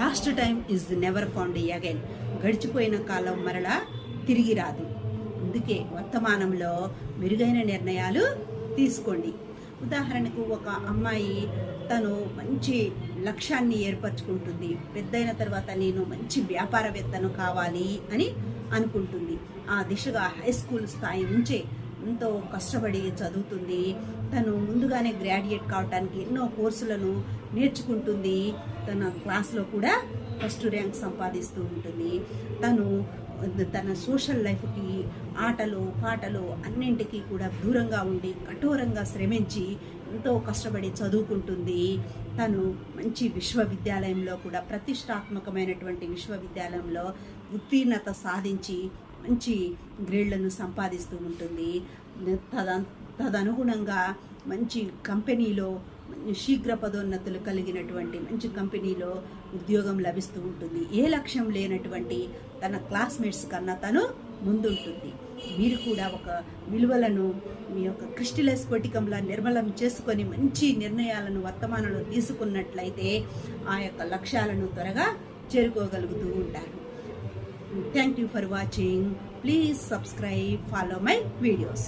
Last time is never found again. గడిచిపోయిన కాలం మరలా తిరిగి రాదు. అందుకే వర్తమానంలో మెరుగైన నిర్ణయాలు తీసుకోండి. ఉదాహరణకు ఒక అమ్మాయి తను మంచి లక్ష్యాన్ని ఏర్పరచుకుంటుంది. పెద్దయిన తర్వాత నేను మంచి వ్యాపారవేత్తను కావాలి అని అనుకుంటుంది. ఆ దిశగా హై స్కూల్ స్థాయి నుంచే ఎంతో కష్టపడి చదువుతుంది. తను ముందుగానే గ్రాడ్యుయేట్ కావడానికి ఎన్నో కోర్సులను నేర్చుకుంటుంది. తన క్లాస్లో కూడా ఫస్ట్ ర్యాంక్ సంపాదిస్తూ ఉంటుంది. తన సోషల్ లైఫ్కి ఆటలు పాటలు అన్నింటికీ కూడా దూరంగా ఉండి కఠోరంగా శ్రమించి ఎంతో కష్టపడి చదువుకుంటుంది. తను మంచి విశ్వవిద్యాలయంలో కూడా ప్రతిష్టాత్మకమైనటువంటి విశ్వవిద్యాలయంలో ఉత్తీర్ణత సాధించి మంచి గ్రేడ్లను సంపాదిస్తూ ఉంటుంది. తదనుగుణంగా మంచి కంపెనీలో శీఘ్ర పదోన్నతులు కలిగినటువంటి మంచి కంపెనీలో ఉద్యోగం లభిస్తూ ఉంటుంది. ఏ లక్ష్యం లేనటువంటి తన క్లాస్మేట్స్ కన్నా తను ముందుంటుంది. మీరు కూడా ఒక విలువలను మీ యొక్క క్రిస్టలైజ్ స్ఫటికంలా నిర్మలం చేసుకొని మంచి నిర్ణయాలను వర్తమానంలో తీసుకున్నట్లయితే ఆ యొక్క లక్ష్యాలను త్వరగా చేరుకోగలుగుతూ ఉంటారు. Thank you for watching. Please subscribe, follow my videos.